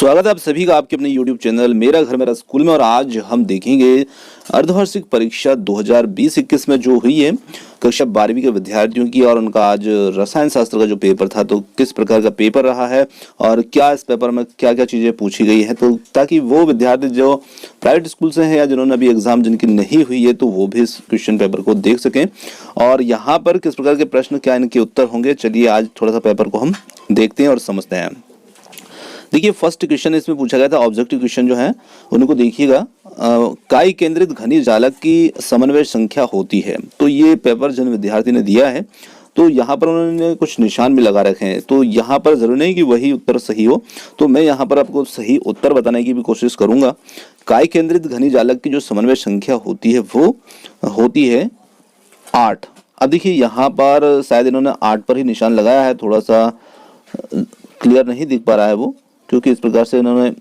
स्वागत है आप सभी का आपके अपने YouTube चैनल मेरा घर मेरा स्कूल में। और आज हम देखेंगे अर्धवार्षिक परीक्षा 2020-21 में जो हुई है कक्षा 12वीं के विद्यार्थियों की, और उनका आज रसायन शास्त्र का जो पेपर था तो किस प्रकार का पेपर रहा है और क्या इस पेपर में क्या क्या चीज़ें पूछी गई है, तो ताकि वो विद्यार्थी जो प्राइवेट स्कूल से हैं या जिन्होंने अभी एग्जाम जिनकी नहीं हुई है तो वो भी इस क्वेश्चन पेपर को देख सकें और यहाँ पर किस प्रकार के प्रश्न क्या इनके उत्तर होंगे। चलिए आज थोड़ा सा पेपर को हम देखते हैं और समझते हैं। देखिए फर्स्ट क्वेश्चन इसमें पूछा गया था, ऑब्जेक्टिव क्वेश्चन जो है उनको देखिएगा। काई केंद्रित घनी जालक की समन्वय संख्या होती है। तो ये पेपर जिन विद्यार्थी ने दिया है तो यहाँ पर उन्होंने कुछ निशान भी लगा रखे हैं, तो यहाँ पर जरूरी नहीं कि वही उत्तर सही हो, तो मैं यहाँ पर आपको सही उत्तर बताने की भी कोशिश करूंगा। काई केंद्रित घनी जालक की जो समन्वय संख्या होती है वो होती है 8। अब देखिए यहाँ पर शायद इन्होंने 8 पर ही निशान लगाया है, थोड़ा सा क्लियर नहीं दिख पा रहा है वो, क्योंकि इस प्रकार से इन्होंने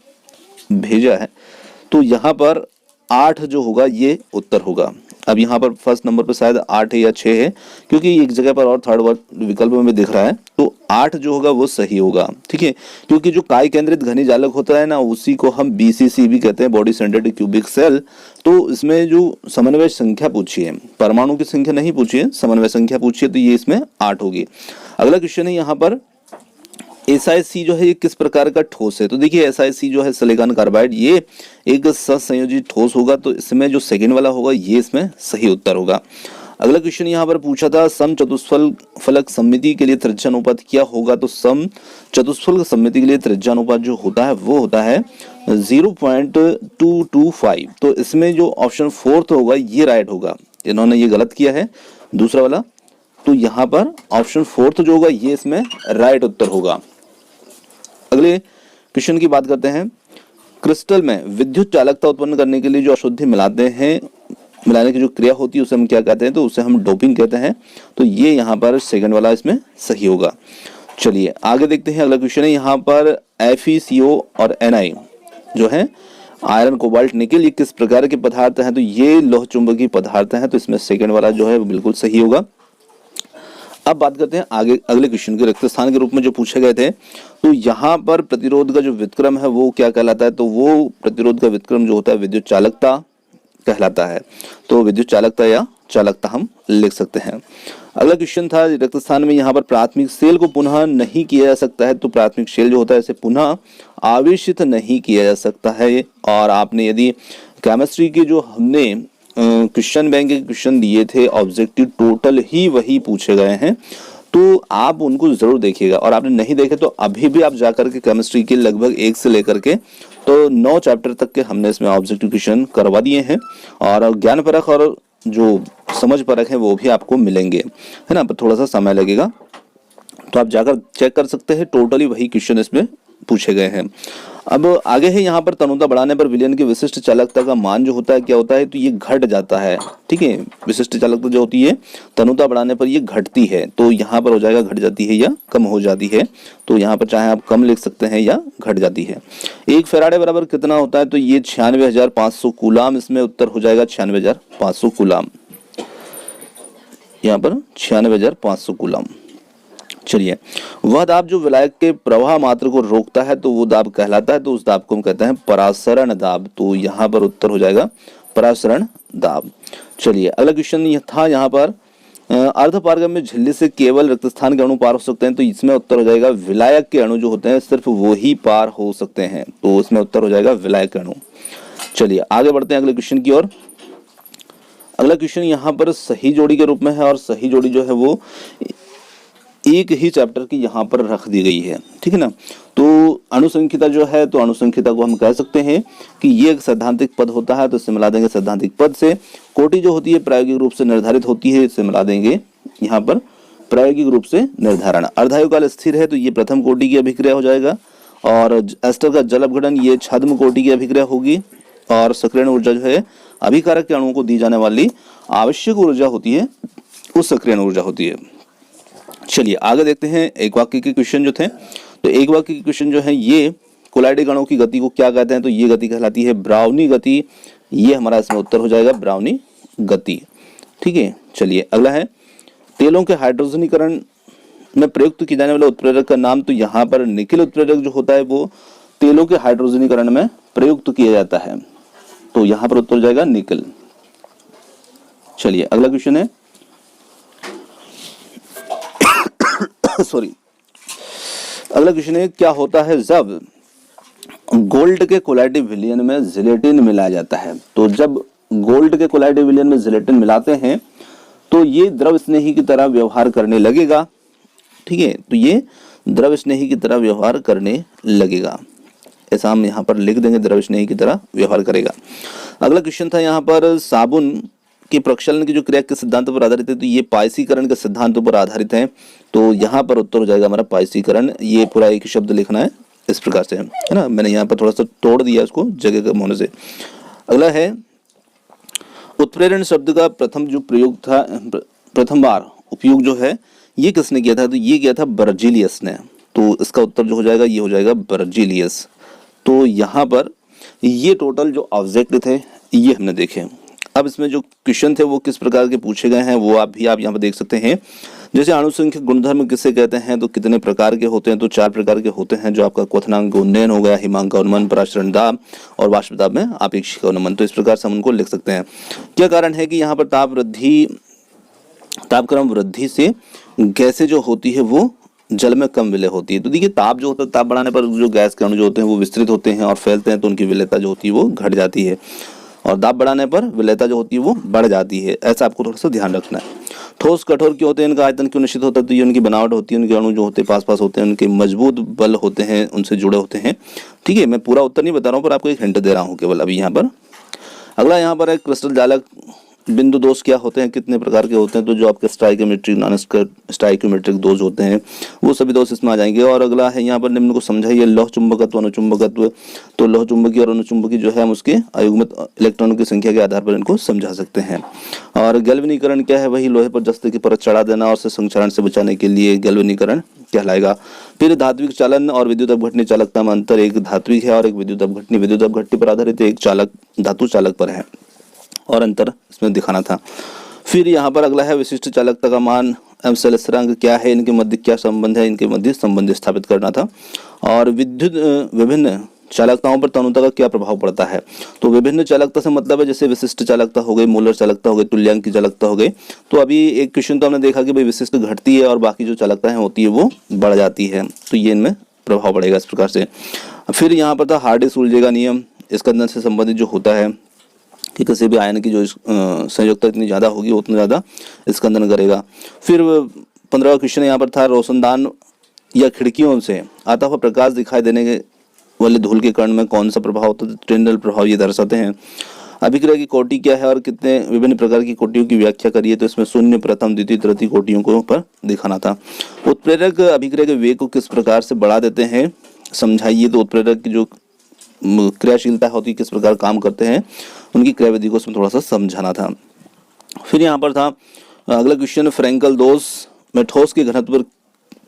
भेजा है। तो यहाँ पर 8 जो होगा ये उत्तर होगा। अब यहाँ पर फर्स्ट नंबर पर शायद 8 है या 6 है, क्योंकि एक जगह पर और थर्ड विकल्प में दिख रहा है, तो 8 जो होगा वो सही होगा। ठीक है, क्योंकि जो काय केंद्रित घनी जालक होता है ना उसी को हम BCC भी कहते हैं, बॉडी सेंटर्ड क्यूबिक सेल। तो इसमें जो समन्वय संख्या पूछी है, परमाणु की संख्या नहीं पूछी है, समन्वय संख्या पूछी है, तो ये इसमें 8 होगी। अगला क्वेश्चन है यहाँ पर SiC जो है ये किस प्रकार का ठोस है। तो देखिए SiC जो है सिलिकॉन कार्बाइड, ये एक सहसंयोजित ठोस होगा, तो इसमें जो सेकंड वाला होगा ये इसमें सही उत्तर होगा। अगला क्वेश्चन यहाँ पर पूछा था सम चतुष्फलक सममिति के लिए त्रिज्यानुपात क्या होगा। तो सम चतुष्फलक सममिति के लिए त्रिज्यानुपात जो होता है वो होता है 0.225। तो इसमें जो ऑप्शन 4 होगा ये राइट होगा, इन्होंने ये गलत किया है दूसरा वाला, तो यहाँ पर ऑप्शन 4 जो होगा ये इसमें राइट उत्तर होगा। अगले क्वेश्चन की बात करते हैं। क्रिस्टल में विद्युत चालकता उत्पन्न करने के लिए जो अशुद्धि मिलाते हैं, मिलाने की जो क्रिया होती है उसे हम क्या कहते हैं, तो उसे हम डोपिंग कहते हैं। तो ये यहाँ पर सेकंड वाला इसमें सही होगा। चलिए आगे देखते हैं। अगला क्वेश्चन है यहाँ पर FeCO और Ni जो है आयरन कोबाल्ट निकेल, ये किस प्रकार के पदार्थ हैं, तो ये लोह चुंबकीय पदार्थ हैं, तो इसमें सेकंड वाला जो है वो बिल्कुल सही होगा। अब बात करते हैं आगे अगले क्वेश्चन के, रिक्त स्थान के रूप में जो पूछे गए थे। तो यहाँ पर प्रतिरोध का जो व्युत्क्रम है वो क्या कहलाता है, तो वो प्रतिरोध का व्युत्क्रम जो होता है विद्युत चालकता कहलाता है। तो विद्युत चालकता या चालकता हम लिख सकते हैं। अगला क्वेश्चन था रिक्त स्थान में यहाँ पर प्राथमिक सेल को पुनः नहीं किया जा सकता है। तो प्राथमिक सेल जो होता है इसे पुनः आवेशित नहीं किया जा सकता है। और आपने यदि केमिस्ट्री के जो हमने क्वेश्चन बैंक के क्वेश्चन दिए थे ऑब्जेक्टिव टोटल ही वही पूछे गए हैं, तो आप उनको जरूर देखिएगा। और आपने नहीं देखे तो अभी भी आप जाकर के केमिस्ट्री के लगभग 1 से लेकर के तो 9 चैप्टर तक के हमने इसमें ऑब्जेक्टिव क्वेश्चन करवा दिए हैं, और ज्ञान परख और जो समझ परख है वो भी आपको मिलेंगे, है ना। पर थोड़ा सा समय लगेगा, तो आप जाकर चेक कर सकते हैं, टोटली वही क्वेश्चन इसमें पूछे गए हैं। अब आगे है यहाँ पर तनुता बढ़ाने पर विलयन की विशिष्ट चालकता का मान जो होता है क्या होता है, तो ये घट जाता है। ठीक है, विशिष्ट चालकता जो होती है तनुता बढ़ाने पर ये घटती है, तो यहाँ पर हो जाएगा घट जाती है या कम हो जाती है। तो यहाँ पर चाहे आप कम लिख सकते हैं या घट जाती है। 1 फैराडे बराबर कितना होता है, तो ये 96,500 कूलाम, इसमें उत्तर हो जाएगा 96,500 कूलाम, यहाँ पर 96,500 कूलाम। चलिए वह दाब जो विलायक के प्रवाह मात्र को रोकता है तो वो दाब कहलाता है, तो उस दाब को हम कहते हैं परासरण दाब। तो यहाँ पर उत्तर हो जाएगा परासरण दाब। चलिए अगला क्वेश्चन ये था यहाँ पर अर्धपारगम्य झिल्ली से केवल रिक्त स्थान के अणु पार हो सकते हैं। तो इसमें उत्तर हो जाएगा विलायक के अणु जो होते हैं सिर्फ वो ही पार हो सकते हैं, तो इसमें उत्तर हो जाएगा विलायक के अणु। चलिए आगे बढ़ते हैं अगले क्वेश्चन की ओर। अगला क्वेश्चन यहाँ पर सही जोड़ी के रूप में है, और सही जोड़ी जो है वो एक ही चैप्टर की यहाँ पर रख दी गई है। ठीक है ना। तो अनुसंख्यिता जो है, तो अनुसंख्यिता को हम कह सकते हैं कि ये एक सैद्धांतिक पद होता है, तो इससे मिला देंगे सैद्धांतिक पद से। कोटि जो होती है प्रायोगिक रूप से निर्धारित होती है, इससे मिला देंगे यहाँ पर प्रायोगिक रूप से निर्धारण। अर्धायु काल स्थिर है, तो ये प्रथम कोटि की अभिक्रिया हो जाएगा। और एस्टर का जल अपघटन ये छद्म कोटि की अभिक्रिया होगी। और सक्रियण ऊर्जा जो है अभिकारक के अणुओं को दी जाने वाली आवश्यक ऊर्जा होती है, वो सक्रियण ऊर्जा होती है। चलिए आगे देखते हैं एक वाक्य के क्वेश्चन जो थे। तो एक वाक्य के क्वेश्चन जो है ये कोलाइडी कणों की गति को क्या कहते हैं, तो ये गति कहलाती है ब्राउनी गति। ये हमारा इसमें उत्तर हो जाएगा ब्राउनी गति। ठीक है, चलिए अगला है तेलों के हाइड्रोजनीकरण में प्रयुक्त की जाने वाला उत्प्रेरक का नाम, तो यहाँ पर निकेल उत्प्रेरक जो होता है वो तेलों के हाइड्रोजनीकरण में प्रयुक्त किया जाता है? तो यहां पर उत्तर हो जाएगा निकल। चलिए अगला क्वेश्चन है सॉरी, अगला क्वेश्चन है क्या होता है जब गोल्ड के कोलाइडिव विलयन में जिलेटिन मिलाया जाता है? तो जब गोल्ड के कोलाइडिव विलयन में जिलेटिन मिलाते हैं तो ये द्रव स्नेही की तरह व्यवहार करने लगेगा। ठीक है, तो ये द्रव स्नेही की तरह व्यवहार करने लगेगा, ऐसा हम यहाँ पर लिख देंगे, द्रव स्नेही की तरह व्यवहार करेगा। अगला क्वेश्चन था यहाँ पर साबुन की प्रक्षालन की जो क्रिया के सिद्धांतों पर आधारित है, तो ये पायसीकरण के सिद्धांतों पर आधारित है। तो यहाँ पर उत्तर हो जाएगा हमारा पायसीकरण। ये पूरा एक शब्द लिखना है इस प्रकार से, है ना, मैंने यहाँ पर थोड़ा सा तोड़ दिया उसको जगह कम होने से। अगला है उत्प्रेरण शब्द का प्रथम जो प्रयोग था, प्रथम बार उपयोग जो है ये किसने किया था? तो ये किया था बर्जिलियस ने। तो इसका उत्तर जो हो जाएगा ये हो जाएगा बर्जिलियस। तो यहाँ पर ये टोटल जो ऑब्जेक्ट थे ये हमने देखे। अब इसमें जो क्वेश्चन थे वो किस प्रकार के पूछे गए हैं वो आप यहाँ पर देख सकते हैं। जैसे आनुषंगिक गुणधर्म किसे कहते हैं? तो कितने प्रकार के होते हैं? तो 4 प्रकार के होते हैं, जो आपका क्वथनांक उन्नयन हो गया, हिमांक का उन्मन, पराशरण दाब और वाष्प दाब में आपेक्षिक का उन्मन। तो इस प्रकार से हम उनको लिख सकते हैं। क्या कारण है कि यहाँ पर तापक्रम वृद्धि से गैसें जो होती है वो जल में कम विलय होती है? तो देखिए ताप जो होता है, ताप बढ़ाने पर जो गैस के अणु जो होते हैं वो विस्तृत होते हैं और फैलते हैं, तो उनकी विलयता जो होती है वो घट जाती है, और दाब बढ़ाने पर विलयता जो होती है वो बढ़ जाती है। ऐसा आपको थोड़ा सा ध्यान रखना है। ठोस कठोर क्यों होते हैं? इनका आयतन क्यों निश्चित होता है? तो ये उनकी बनावट होती है, उनके अणु जो होते हैं पास पास होते हैं, उनके मजबूत बल होते हैं, उनसे जुड़े होते हैं। ठीक है, मैं पूरा उत्तर नहीं बता रहा हूँ पर आपको एक हिंट दे रहा हूँ केवल अभी यहाँ पर। अगला यहाँ पर है क्रिस्टल जालक बिंदु दोष क्या होते हैं, कितने प्रकार के होते हैं? तो जो आपके स्टाइकोमेट्रिक, नॉन स्टाइकोमेट्रिक दोष होते हैं वो सभी दोष इसमें आ जाएंगे। और अगला है यहाँ पर निम्न को समझाइए, लौह चुंबकत्व, अनुचुंबकत्व। तो लौह चुंबकी और अनुचुंबकी जो है हम उसके अयुग्मित इलेक्ट्रॉनों की संख्या के आधार पर इनको समझा सकते हैं। और गैल्वेनीकरण क्या है? वही लोहे पर जस्ते की परत चढ़ा देना और संक्षारण से बचाने के लिए गैल्वेनीकरण कहलाएगा। फिर धात्विक चालन और विद्युत अपघटनी चालकता में अंतर, एक धात्विक है और एक विद्युत अपघटनी पर आधारित, एक चालक धातु चालक पर है और अंतर इसमें दिखाना था। फिर यहाँ पर अगला है विशिष्ट चालकता का मान एवं शैल स्थिरांक क्या है, इनके मध्य क्या संबंध है, इनके मध्य संबंध स्थापित करना था। और विभिन्न चालकताओं पर तनुता का क्या प्रभाव पड़ता है? तो विभिन्न चालकता से मतलब है जैसे विशिष्ट चालकता हो गई, मोलर चालकता हो गई, तुल्यांक की चालकता हो गई। तो अभी एक क्वेश्चन तो हमने देखा कि भाई विशिष्ट घटती है और बाकी जो चालकताएं होती है वो बढ़ जाती है, तो ये इनमें प्रभाव पड़ेगा इस प्रकार से। फिर यहाँ पर था हार्डी-सुलज़े का नियम, स्कंदन से संबंधित जो होता है कि किसी भी आयन की जो संयोजकता इतनी ज़्यादा होगी उतना ज़्यादा स्कंदन करेगा। फिर 15वां क्वेश्चन यहाँ पर था रोशनदान या खिड़कियों से आता हुआ प्रकाश दिखाई देने वाले धूल के कण में कौन सा प्रभाव होता है? टिंडल प्रभाव ये दर्शाते हैं। अभिक्रिया की कोटि क्या है और कितने विभिन्न प्रकार की कोटियों की व्याख्या करिए? तो इसमें शून्य, प्रथम, द्वितीय, तृतीय कोटियों को पर दिखाना था। उत्प्रेरक अभिक्रिया के वेग को किस प्रकार से बढ़ा देते हैं समझाइए? तो उत्प्रेरक की जो क्रियाशीलता होती है, किस प्रकार काम करते हैं, उनकी क्रियाविधि को उसमें थोड़ा सा समझाना था। फिर यहाँ पर था अगला क्वेश्चन, फ्रैंकल दोष में ठोस के घनत्व पर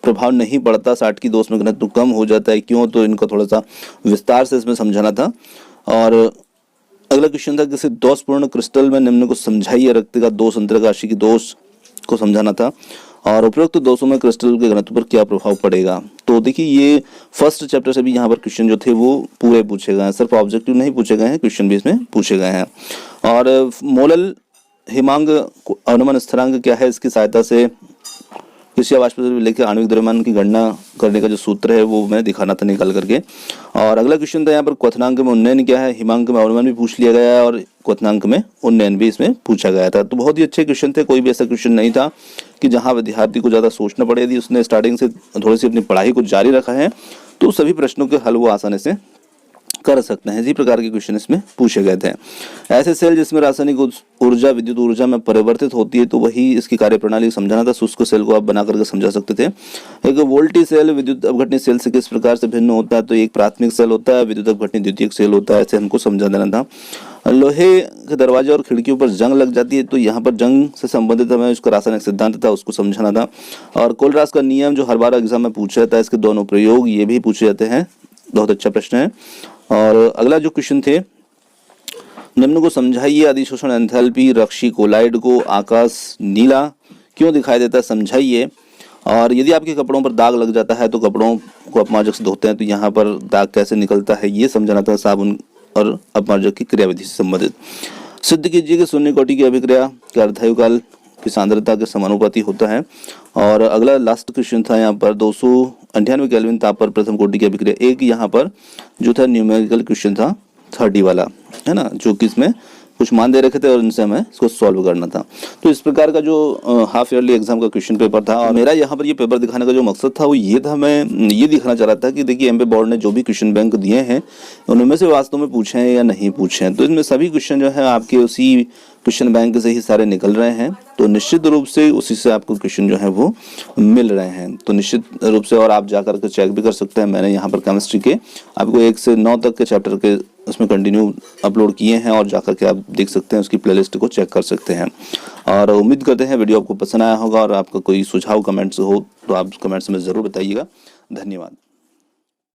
प्रभाव नहीं पड़ता, साटकी दोष में घनत्व कम हो जाता है, क्यों? तो इनको थोड़ा सा विस्तार से इसमें समझाना था। और अगला क्वेश्चन था किसी दोषपूर्ण क्रिस्टल में निम्न को समझाइए, रक्त का दोष, अंतरकाशी की दोष को समझाना था। और उपरोक्त दोषों में क्रिस्टल के घनत्व पर क्या प्रभाव पड़ेगा? तो देखिए ये फर्स्ट चैप्टर से भी यहाँ पर क्वेश्चन जो थे वो पूरे पूछे गए हैं, सिर्फ ऑब्जेक्टिव नहीं पूछे गए हैं, क्वेश्चन भी इसमें पूछे गए हैं। और मोलल हिमांक अनुमान स्थिरांक क्या है? इसकी सहायता से किसी वाष्प से लेकर आणविक द्रव्यमान की गणना करने का जो सूत्र है वो मैं दिखाना था निकाल करके। और अगला क्वेश्चन था यहाँ पर क्वथनांक में उन्नयन क्या है? हिमांक में अनुमान भी पूछ लिया गया है और क्वथनांक में उन्नयन भी इसमें पूछा गया था। तो बहुत ही अच्छे क्वेश्चन थे, कोई भी ऐसा क्वेश्चन नहीं था कि जहाँ विद्यार्थी को ज़्यादा सोचना पड़े। यदि उसने स्टार्टिंग से थोड़ी सी अपनी पढ़ाई को जारी रखा है तो सभी प्रश्नों के हल वो आसानी से कर सकते हैं। इसी प्रकार के क्वेश्चन इसमें पूछे गए थे। ऐसे सेल जिसमें रासायनिक ऊर्जा विद्युत ऊर्जा में परिवर्तित होती है, तो वही इसकी कार्यप्रणाली समझाना था। शुष्क सेल को आप बना करके समझा सकते थे। एक वोल्टी सेल विद्युत अपघटनी सेल से किस प्रकार से भिन्न होता है? तो एक प्राथमिक सेल होता है, विद्युत अपघटनी द्वितीयक सेल होता है, ऐसे हमको समझा देना था। लोहे के दरवाजे और खिड़कियों पर जंग लग जाती है, तो यहाँ पर जंग से संबंधित हमें उसका रासायनिक सिद्धांत था उसको समझाना था। और कोलरास का नियम जो हर बार एग्जाम में पूछा जाता है, इसके दोनों प्रयोग ये भी पूछे जाते हैं, बहुत अच्छा प्रश्न है। और अगला जो क्वेश्चन थे, निम्न को समझाइए, अधिशोषण एंथैल्पी रक्षी कोलाइड को आकाश नीला क्यों दिखाई देता है समझाइए। और यदि आपके कपड़ों पर दाग लग जाता है तो कपड़ों को अपमार्जक से धोते हैं तो यहाँ पर दाग कैसे निकलता है ये समझाना था साबुन और अपमार्जक की क्रियाविधि से संबंधित। सिद्ध कीजिए कि शून्य कोटि की अभिक्रिया का अर्धायु काल की सांद्रता के समानुपाती होता है। और अगला लास्ट क्वेश्चन था यहाँ पर 298 केल्विन ताप पर प्रथम कोटि की अभिक्रिया। एक यहाँ पर जो था न्यूमेरिकल क्वेश्चन था 30 वाला, है ना, जो कि इसमें कुछ मान दे रखे थे और इनसे हमें इसको सॉल्व करना था। तो इस प्रकार का जो हाफ ईयरली एग्जाम का क्वेश्चन पेपर था और मेरा यहाँ पर ये पेपर दिखाने का जो मकसद था वो ये था, मैं ये दिखाना चाह रहा था कि देखिए एमपी बोर्ड ने जो भी क्वेश्चन बैंक दिए हैं उनमें से वास्तव में पूछे हैं या नहीं पूछे हैं। तो इसमें सभी क्वेश्चन जो है आपके उसी क्वेश्चन बैंक से ही सारे निकल रहे हैं, तो निश्चित रूप से उसी से आपको क्वेश्चन जो है वो मिल रहे हैं। तो निश्चित रूप से और आप जाकर के चेक भी कर सकते हैं। मैंने यहाँ पर केमिस्ट्री के आपको 1 से 9 तक के चैप्टर के उसमें कंटिन्यू अपलोड किए हैं और जाकर के आप देख सकते हैं, उसकी प्लेलिस्ट को चेक कर सकते हैं। और उम्मीद करते हैं वीडियो आपको पसंद आया होगा और आपका कोई सुझाव कमेंट्स हो तो आप कमेंट्स में ज़रूर बताइएगा। धन्यवाद।